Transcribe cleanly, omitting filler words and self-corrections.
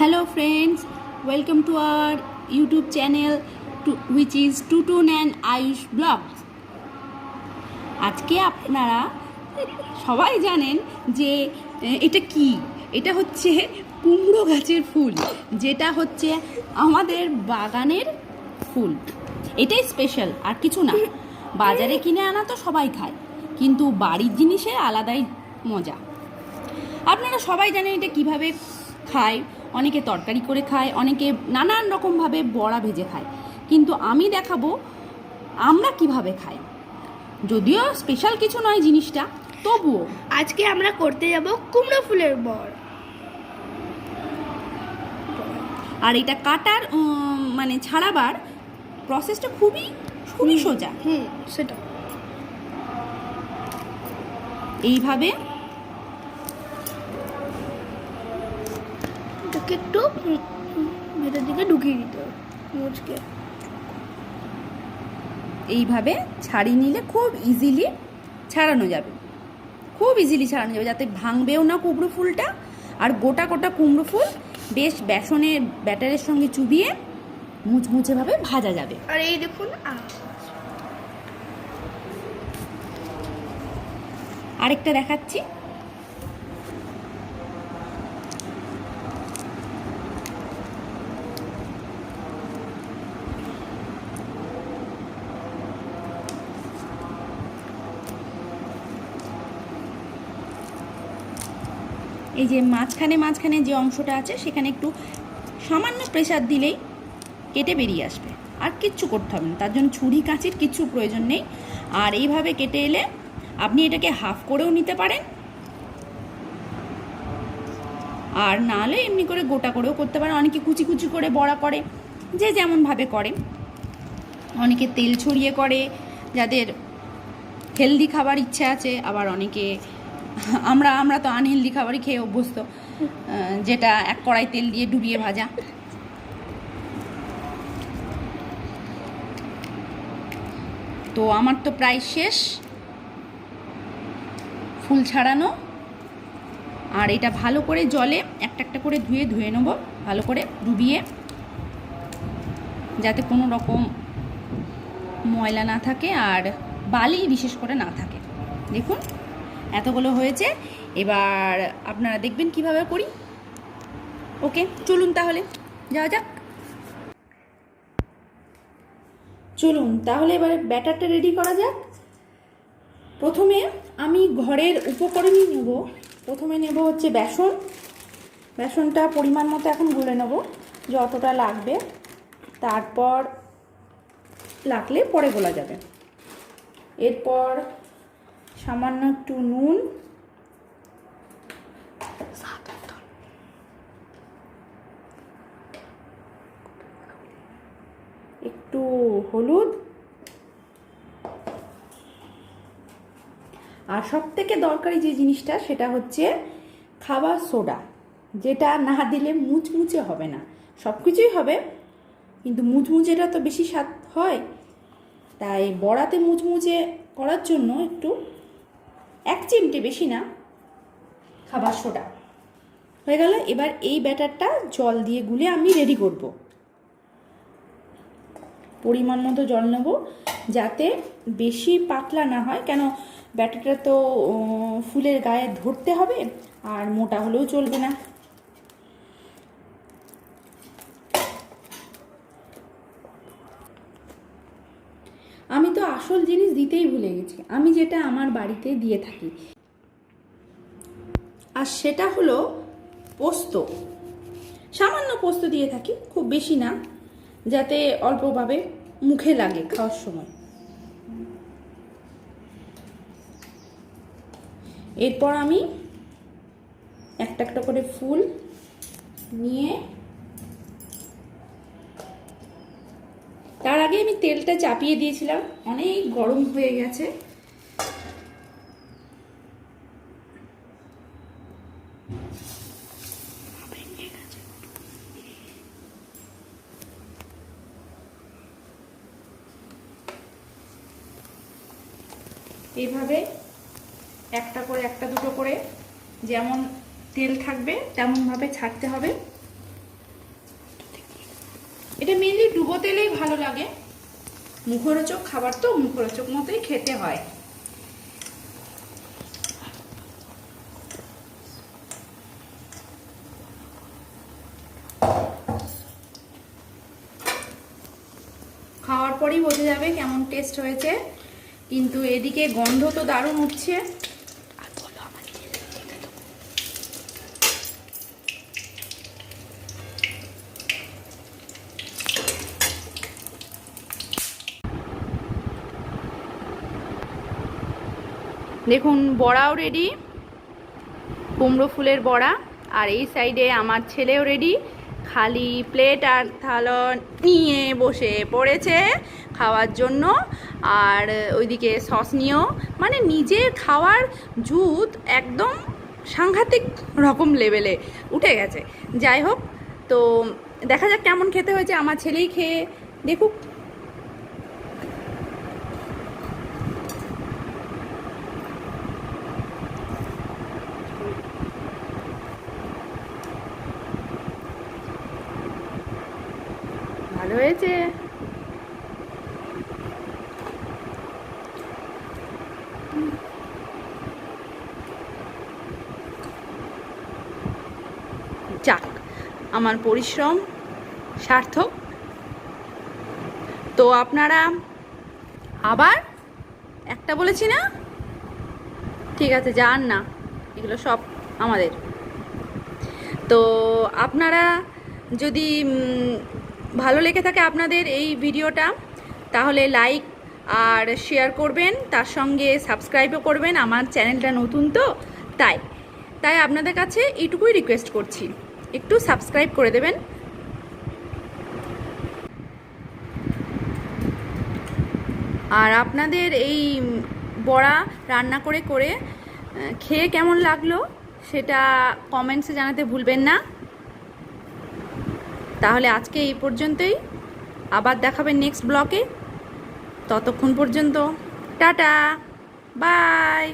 Hello friends, welcome to our YouTube channel which is Tutun and Ayush Vlogs. আজকে আপনারা সবাই জানেন যে এটা কি, এটা হচ্ছে কুমড়ো গাছের ফুল, যেটা হচ্ছে আমাদের বাগানের ফুল। এটাই স্পেশাল, আর কিছু না। বাজারে কিনে আনা তো সবাই খায়, কিন্তু বাড়ির জিনিসের আলাদাই মজা। আপনারা সবাই জানেন এটা কিভাবে খায়। অনেকে তরকারি করে খায়, অনেকে নানান রকমভাবে বড়া ভেজে খায়, কিন্তু আমি দেখাবো আমরা কিভাবে খাই। যদিও স্পেশাল কিছু নয় জিনিসটা, তবুও আজকে আমরা করতে যাব কুমড়ো ফুলের বড়া। আর এটা কাটার মানে ছাড়াবার প্রসেসটা খুবই সোজা। সেটা এইভাবে এটাকে একটু ভেতর দিকে ঢুকিয়ে দিতে হবে মুচকে। এইভাবে ছাড়িয়ে নিলে খুব ইজিলি ছাড়ানো যাবে, যাতে ভাঙবেও না কুমড়ো ফুলটা। আর গোটা গোটা কুমড়ো ফুল বেশ বেসনের ব্যাটারের সঙ্গে চুবিয়ে মুচমুচেভাবে ভাজা যাবে। আর এই দেখুন আরেকটা দেখাচ্ছি। এই যে মাঝখানে যে অংশটা আছে, সেখানে একটু সামান্য প্রেসার দিলেই কেটে বেরিয়ে আসবে, আর কিচ্ছু করতে হবে না। তার জন্য ছুরি কাঁচির কিচ্ছু প্রয়োজন নেই। আর এইভাবে কেটে এলে আপনি এটাকে হাফ করেও নিতে পারেন, আর নাহলে এমনি করে গোটা করেও করতে পারেন। অনেকে কুচি কুচি করে বড়া করে, যে যেমনভাবে করে। অনেকে তেল ছড়িয়ে করে, যাদের হেলদি খাবার ইচ্ছা আছে। আবার অনেকে আমরা তো আনহেলদি খাবারই খেয়ে অভ্যস্ত, যেটা এক কড়াই তেল দিয়ে ডুবিয়ে ভাজা। তো আমার তো প্রায় শেষ ফুল ছাড়ানো। আর এটা ভালো করে জলে একটা একটা করে ধুয়ে নেব, ভালো করে ডুবিয়ে, যাতে কোনো রকম ময়লা না থাকে আর বালি বিশেষ করে না থাকে। দেখুন এতগুলো হয়েছে। এবার আপনারা দেখবেন কিভাবে করি। ওকে, চলুন তাহলে যাওয়া যাক। চলুন তাহলে এবারে ব্যাটারটা রেডি করা যাক। প্রথমে আমি ঘরের উপকরণই নেব। প্রথমে নেব হচ্ছে বেসনটা পরিমাণ মতো এখন গুলে নেব, যতটা লাগবে। তারপর লাগলে পরে গোলা যাবে। এরপর সামান্য একটু নুন, একটু হলুদ, আর সবথেকে দরকারি যে জিনিসটা সেটা হচ্ছে খাবার সোডা, যেটা না দিলে মুচমুচে হবে না। সব কিছুই হবে, কিন্তু মুচমুচেটা তো বেশি স্বাদ হয়। তাই বড়াতে মুচমুচে করার জন্য একটু 1 চিমটে, বেশি না, খাবার সোডা হয়ে গেল। এবার এই ব্যাটারটা জল দিয়ে গুলে আমি রেডি করব। পরিমাণ মতো জল নেব, যাতে বেশি পাতলা না হয়, কেন ব্যাটারটা তো ফুলের গায়ে ধরতে হবে, আর মোটা হলেও চলবে না। আমি তো আসল জিনিস দিতেই ভুলে গেছি, আমি যেটা আমার বাড়িতে দিয়ে থাকি, আর সেটা হলো পোস্ত। সামান্য পোস্ত দিয়ে থাকি, খুব বেশি না, যাতে অল্পভাবে মুখে লাগে খাওয়ার সময়। এরপর আমি একটা একটা করে ফুল নিয়ে, তার আগে আমি তেলটা চাপিয়ে দিয়েছিলাম, অনেক গরম হয়ে গেছে। এইভাবে একটা দুটো করে যেমন তেল থাকবে তেমনভাবে ছাড়তে হবে। এটা মেনলি ডুবো তেলেই ভালো লাগে, মুখরোচক খাবার তো মুখরোচক মতোই খেতে হয়। খাওয়ার পরেই বোঝা যাবে কেমন টেস্ট হয়েছে, কিন্তু এদিকে গন্ধ তো দারুণ উঠছে। দেখুন বড়াও রেডি, কুমড়ো ফুলের বড়া। আর এই সাইডে আমার ছেলেও রেডি, খালি প্লেট আর থালা নিয়ে বসে পড়েছে খাওয়ার জন্য। আর ওইদিকে সস নিয়েও, মানে নিজের খাওয়ার জুত একদম সাংঘাতিক রকম লেভেলে উঠে গেছে। যাই হোক, তো দেখা যাক কেমন খেতে হয়েছে, আমার ছেলেই খেয়ে দেখুক। ভালো হয়েছে। যাক, আমার পরিশ্রম সার্থক। তো আপনারা আবার একটা বলেছি না, ঠিক আছে যান না, এগুলো সব আমাদের। তো আপনারা যদি ভালো লেগে থাকে আপনাদের এই ভিডিওটা, তাহলে লাইক আর শেয়ার করবেন, তার সঙ্গে সাবস্ক্রাইবও করবেন। আমার চ্যানেলটা নতুন তো, তাই তাই আপনাদের কাছে এইটুকুই রিকোয়েস্ট করছি, একটু সাবস্ক্রাইব করে দেবেন। আর আপনাদের এই বড়া রান্না করে করে খেয়ে কেমন লাগলো সেটা কমেন্টসে জানাতে ভুলবেন না। তাহলে আজকে এই পর্যন্তই, আবার দেখাবেন নেক্সট ব্লগে। ততক্ষণ পর্যন্ত টাটা, বাই।